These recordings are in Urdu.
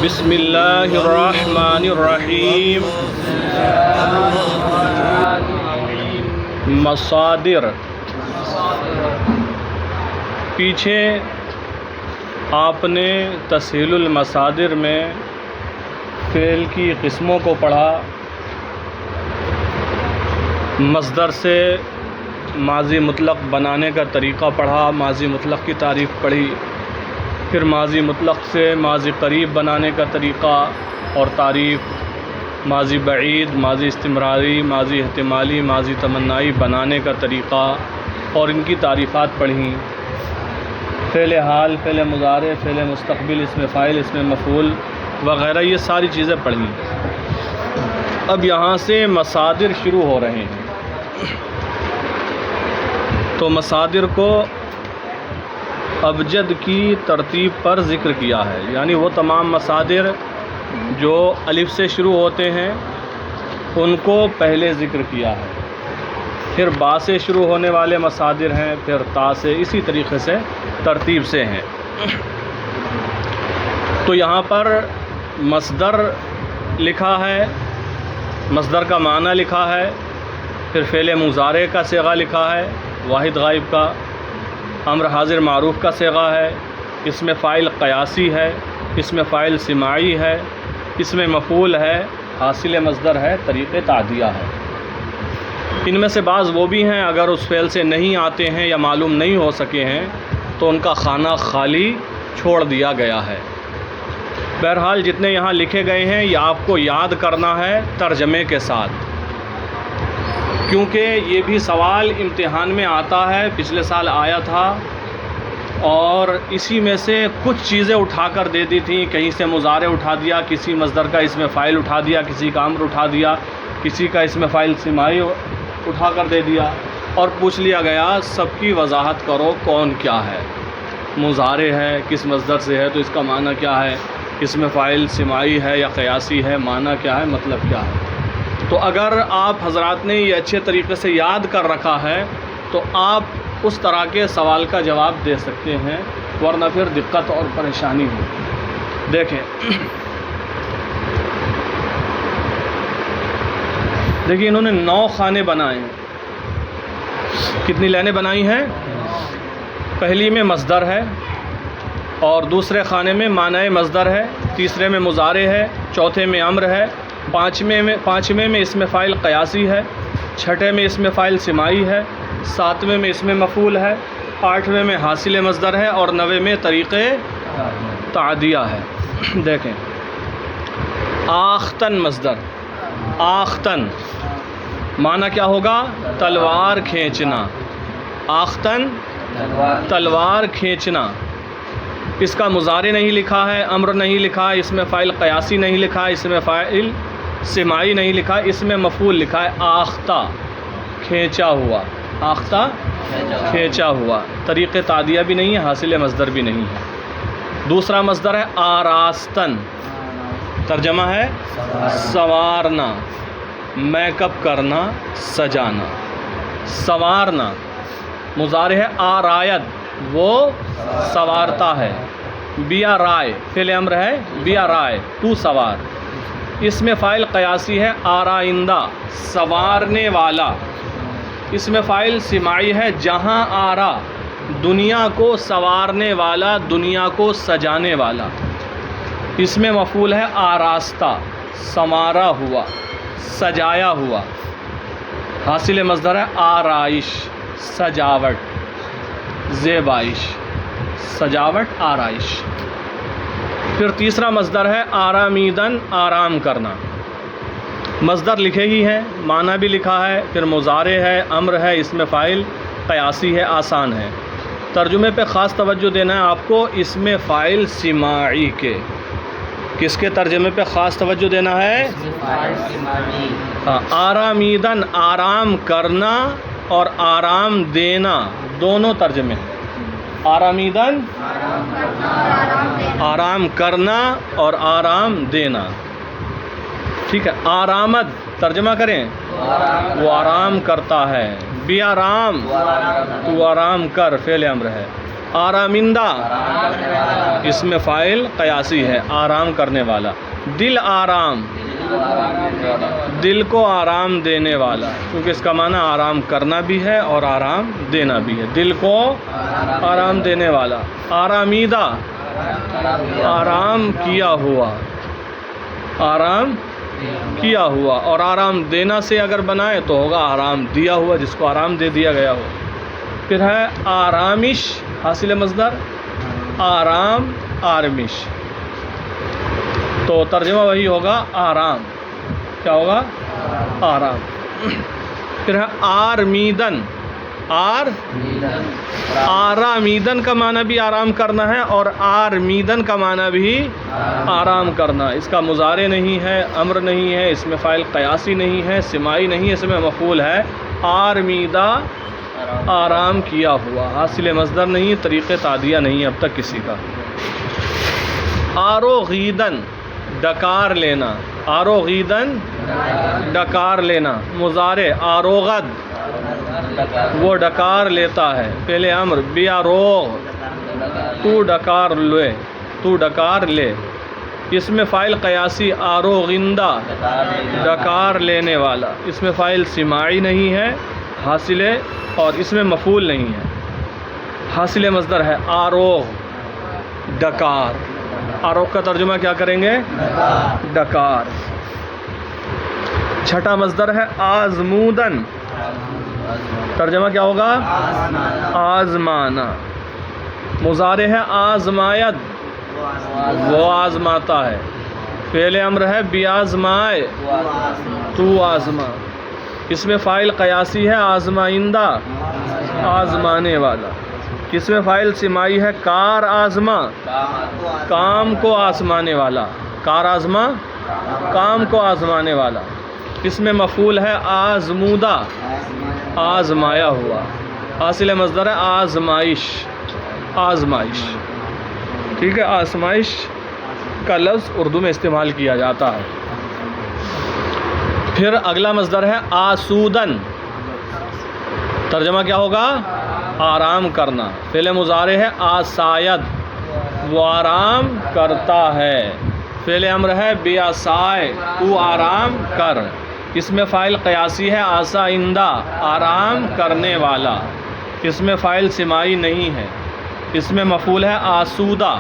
بسم اللہ الرحمن الرحیم۔ مصادر، پیچھے آپ نے تسہیل المصادر میں فعل کی قسموں کو پڑھا، مصدر سے ماضی مطلق بنانے کا طریقہ پڑھا، ماضی مطلق کی تعریف پڑھی، پھر ماضی مطلق سے ماضی قریب بنانے کا طریقہ اور تعریف، ماضی بعید، ماضی استمراری، ماضی احتمالی، ماضی تمنائی بنانے کا طریقہ اور ان کی تعریفات پڑھیں، فعل حال، فعل مضارع، فعل مستقبل، اسم فاعل، اسم مفعول وغیرہ، یہ ساری چیزیں پڑھیں۔ اب یہاں سے مصادر شروع ہو رہے ہیں، تو مصادر کو ابجد کی ترتیب پر ذکر کیا ہے، یعنی وہ تمام مصادر جو الف سے شروع ہوتے ہیں ان کو پہلے ذکر کیا ہے، پھر با سے شروع ہونے والے مصادر ہیں، پھر تا سے، اسی طریقے سے ترتیب سے ہیں۔ تو یہاں پر مصدر لکھا ہے، مصدر کا معنی لکھا ہے، پھر فعل مضارع کا صیغہ لکھا ہے، واحد غائب کا، امر حاضر معروف کا صیغہ ہے، اسم فاعل قیاسی ہے، اسم فاعل سماعی ہے، اسم مفعول ہے، حاصل مصدر ہے، طریق تعدیہ ہے۔ ان میں سے بعض وہ بھی ہیں اگر اس فعل سے نہیں آتے ہیں یا معلوم نہیں ہو سکے ہیں تو ان کا خانہ خالی چھوڑ دیا گیا ہے۔ بہرحال جتنے یہاں لکھے گئے ہیں یہ آپ کو یاد کرنا ہے ترجمے کے ساتھ، کیونکہ یہ بھی سوال امتحان میں آتا ہے، پچھلے سال آیا تھا اور اسی میں سے کچھ چیزیں اٹھا کر دے دی تھیں، کہیں سے مضارع اٹھا دیا، کسی مصدر کا اسم فاعل اٹھا دیا، کسی کا امر اٹھا دیا، کسی کا اسم فاعل سماعی اٹھا کر دے دیا اور پوچھ لیا گیا سب کی وضاحت کرو کون کیا ہے، مضارع ہے کس مصدر سے ہے تو اس کا معنی کیا ہے، اسم فاعل سماعی ہے یا قیاسی ہے، معنی کیا ہے، مطلب کیا ہے۔ تو اگر آپ حضرات نے یہ اچھے طریقے سے یاد کر رکھا ہے تو آپ اس طرح کے سوال کا جواب دے سکتے ہیں، ورنہ پھر دقت اور پریشانی ہو۔ دیکھیں انہوں نے 9 خانے بنائے ہیں۔ کتنی لائنیں بنائی ہیں؟ پہلی میں مصدر ہے اور دوسرے خانے میں معنی مصدر ہے، تیسرے میں مضارع ہے، چوتھے میں امر ہے، پانچویں میں اسم فاعل قیاسی ہے، چھٹے میں اسم فاعل سماعی ہے، ساتویں میں اسم مفعول ہے، آٹھویں میں حاصل مصدر ہے اور 9ویں میں طریق تعدیہ ہے۔ دیکھیں آختن مصدر، آختن معنی کیا ہوگا؟ تلوار کھینچنا، آختن تلوار کھینچنا۔ اس کا مضارع نہیں لکھا ہے، امر نہیں لکھا، اسم فاعل قیاسی نہیں لکھا، اسم فاعل سماعی نہیں لکھا، اسم مفعول لکھا ہے آختہ، کھینچا ہوا، آختہ کھینچا ہوا، طریق تعدیہ بھی نہیں ہے، حاصل مصدر بھی نہیں ہے۔ دوسرا مصدر ہے آراستن، ترجمہ ہے سنوارنا، میک اپ کرنا، سجانا، سنوارنا۔ مضارع ہے آرایت، وہ سوارتا ہے، بیا رائے، فعل امر ہے بیا رائے، تو سوار۔ اسم فاعل قیاسی ہے آرائندہ، سوارنے والا۔ اسم فاعل سماعی ہے جہاں آرا، دنیا کو سوارنے والا، دنیا کو سجانے والا۔ اسم مفعول ہے آراستہ، سنوارا ہوا، سجایا ہوا۔ حاصل مصدر ہے آرائش، سجاوٹ، زیبائش، سجاوٹ، آرائش۔ پھر تیسرا مصدر ہے آرامیدن، آرام کرنا۔ مصدر لکھے ہی ہیں، معنی بھی لکھا ہے، پھر مضارع ہے، امر ہے، اسم فاعل قیاسی ہے، آسان ہے۔ ترجمے پہ خاص توجہ دینا ہے آپ کو، اسم فاعل سماعی کے، کس کے ترجمے پہ خاص توجہ دینا ہے؟ ہاں، آرامیدن آرام کرنا اور آرام دینا، دونوں ترجمے ہیں۔ آرامیدن آرام کرنا اور آرام دینا، ٹھیک ہے۔ آرامد ترجمہ کریں، وہ آرام کرتا ہے، بی آرام، تو آرام کر، فعل امر ہے۔ آرامندہ اس میں فاعل قیاسی ہے، آرام کرنے والا. دل آرام، دل کو آرام دینے والا، کیونکہ اس کا معنی آرام کرنا بھی ہے اور آرام دینا بھی ہے. دل کو آرام دینے والا. آرامیدہ آرام کیا ہوا، آرام کیا ہوا. اور آرام دینا سے اگر بنائے تو ہوگا آرام دیا ہوا، جس کو آرام دے دیا گیا ہو. پھر ہے آرامش، حاصل مصدر آرام آرمش، تو ترجمہ وہی ہوگا آرام. کیا ہوگا؟ آرام. پھر ہے آرمیدن، آرامیدن کا معنی بھی آرام کرنا ہے اور آرمیدن کا معنی بھی آرام کرنا. اس کا مضارع نہیں ہے، امر نہیں ہے، اس میں فاعل قیاسی نہیں ہے، سماعی نہیں ہے، اس میں مفعول ہے. آرمیدہ آرام کیا ہوا، حاصل مصدر نہیں، طریق تعدیہ نہیں اب تک کسی کا. آروغیدن ڈکار لینا، آروغیدن ڈکار لینا. مضارع آروغد وہ ڈکار لیتا ہے. پہلے امر بیاروغ تو ڈکار لے، تو ڈکار لے. اس میں فاعل قیاسی آروغندہ ڈکار لینے والا، اس میں فاعل سماعی نہیں ہے، حاصل اور اس میں مفعول نہیں ہے. حاصل مصدر ہے آروغ ڈکار. آروغ کا ترجمہ کیا کریں گے؟ ڈکار. چھٹا مصدر ہے آزمودن، ترجمہ کیا ہوگا؟ آزمانا. مضارع ہے آزمائد وہ آزماتا ہے. فعل امر ہے بیازمائے تو آزما. اس میں فاعل قیاسی ہے آزمائندہ آزمانے والا. اس میں فاعل سماعی ہے کار آزما کام کو آزمانے والا، کار آزما کام کو آزمانے والا. اس میں مفعول ہے آزمودہ آزمایا ہوا. حاصل مصدر ہے آزمائش، آزمائش. ٹھیک ہے، آزمائش کا لفظ اردو میں استعمال کیا جاتا ہے. پھر اگلا مصدر ہے آسودن، ترجمہ کیا ہوگا؟ آرام کرنا. فعل مضارع ہے آساید وہ آرام کرتا ہے. فعل امر ہے بیاسائے تو آرام کر. اس میں فاعل قیاسی ہے آسائندہ آرام کرنے والا. اس میں فاعل سماعی نہیں ہے، اس میں مفعول ہے آسودہ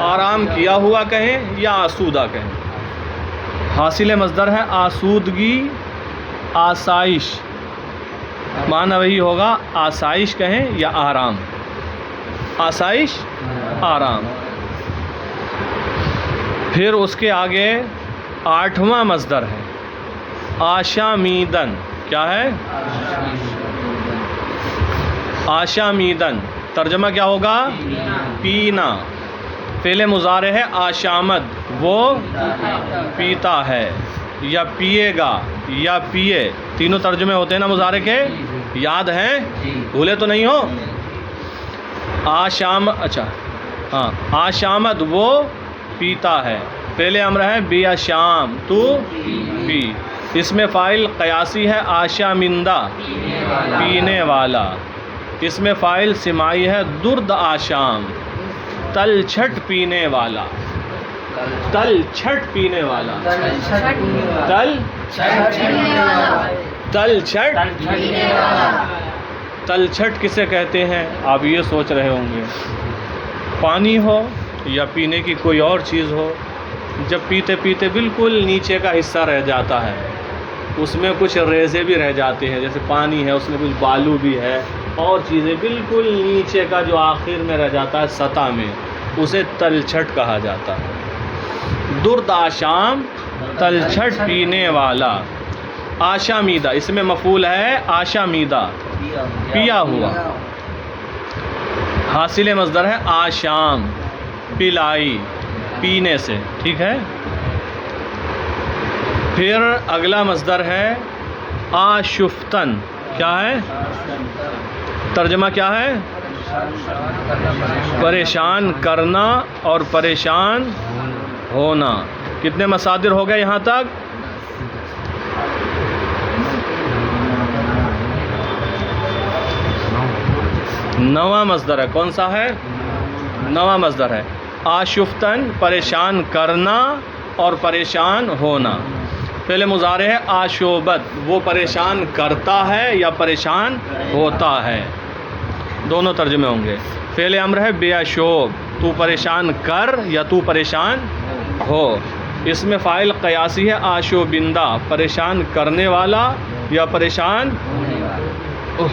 آرام کیا ہوا کہیں یا آسودہ کہیں. حاصل مصدر ہے آسودگی آسائش، معنی وہی ہوگا آسائش کہیں یا آرام، آسائش آرام. پھر اس کے آگے آٹھواں مصدر ہے آشامیدن. کیا ہے؟ آشامیدن. ترجمہ کیا ہوگا؟ پینا. فعل مضارع ہے آشامد وہ پیتا ہے یا پیے گا یا پیے. تینوں ترجمے ہوتے ہیں نا مضارع کے، یاد ہیں؟ بھولے تو نہیں ہو؟ آشام، اچھا ہاں، آشامد وہ پیتا ہے. پہلے امر ہے بیا شام تو پی. اس میں فاعل قیاسی ہے آشامندہ پینے والا. اس میں فاعل سماعی ہے درد آشام تل چھٹ پینے والا. تل چھٹ پینے والا، تل چھٹ. تل چھٹ کسے کہتے ہیں آپ یہ سوچ رہے ہوں گے. پانی ہو یا پینے کی کوئی اور چیز ہو، جب پیتے پیتے بالکل نیچے کا حصہ رہ جاتا ہے، اس میں کچھ ریزے بھی رہ جاتے ہیں، جیسے پانی ہے اس میں کچھ بالو بھی ہے اور چیزیں، بالکل نیچے کا جو آخر میں رہ جاتا ہے سطح میں، اسے تلچھٹ کہا جاتا ہے. درد آشام تلچھٹ پینے والا. آشامیدہ اس میں مفعول ہے آشامیدہ پیا ہوا. حاصل مصدر ہے آشام پلائی پینے سے. ٹھیک ہے. پھر اگلا مصدر ہے آشفتن. کیا ہے؟ ترجمہ کیا ہے؟ پریشان کرنا اور پریشان ہونا. کتنے مصادر ہو گئے یہاں تک؟ نواں مصدر ہے. کون سا ہے؟ نواں مصدر ہے. آشفتن پریشان کرنا اور پریشان ہونا. پہلے مضارع ہے آشوبت، وہ پریشان کرتا ہے یا پریشان ہوتا ہے، دونوں ترجمے ہوں گے. فعل امر ہے بے اشوب، تو پریشان کر یا تو پریشان ہو. اس میں فاعل قیاسی ہے آشوبندہ، پریشان کرنے والا یا پریشان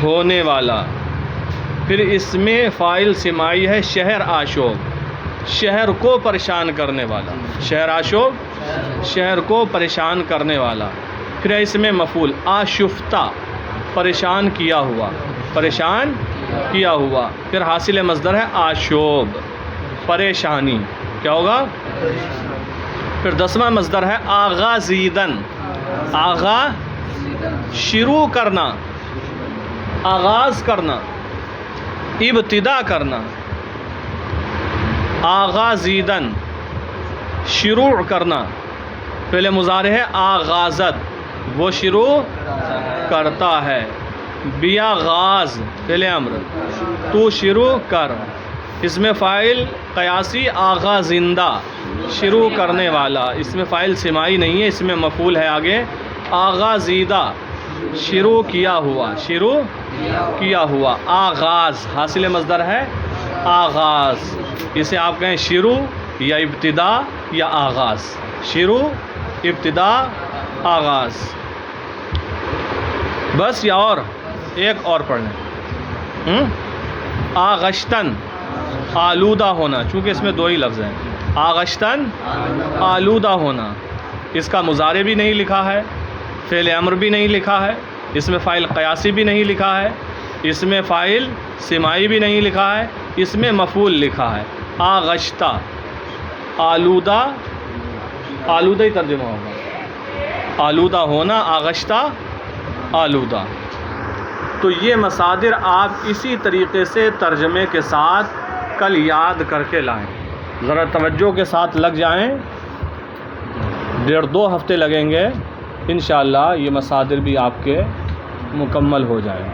ہونے والا. پھر اس میں فاعل سماعی ہے شہر آشوب، شہر کو پریشان کرنے والا. شہر آشوب، شہر کو پریشان کرنے والا. پھر اس میں مفعول آشفتہ، پریشان کیا ہوا، پریشان کیا ہوا. پھر حاصل مصدر ہے آشوب، پریشانی. کیا ہوگا؟ پھر 10واں مصدر ہے آغازیدن، آغا شروع کرنا، آغاز کرنا، ابتدا کرنا. آغازیدن شروع کرنا. پہلے مضارع ہے آغازت، وہ شروع کرتا ہے. بیا غاز پہلے امر، تو شروع کر. اس میں فاعل قیاسی آغازندہ، شروع کرنے والا. اس میں فاعل سماعی نہیں ہے، اس میں مفعول ہے آگے آغازیدہ، شروع کیا ہوا، شروع کیا ہوا. آغاز حاصل مصدر ہے آغاز. اسے آپ کہیں شروع یا ابتدا یا آغاز. شروع، ابتدا، آغاز. بس یا اور ایک اور پڑھ لیں. آغشتن آلودہ ہونا، چونکہ اس میں دو ہی لفظ ہیں. آغشتن آلودہ ہونا. اس کا مضارع بھی نہیں لکھا ہے، فعل امر بھی نہیں لکھا ہے، اس میں فاعل قیاسی بھی نہیں لکھا ہے، اس میں فاعل سماعی بھی نہیں لکھا ہے، اس میں مفعول لکھا ہے. آغشتہ آلودہ، آلودہ ہی ترجمہ ہوگا، آلودہ ہونا. آغشتہ آلودہ. تو یہ مصادر آپ اسی طریقے سے ترجمے کے ساتھ کل یاد کر کے لائیں. ذرا توجہ کے ساتھ لگ جائیں، 1.5-2 ہفتے لگیں گے انشاءاللہ، یہ مصادر بھی آپ کے مکمل ہو جائیں.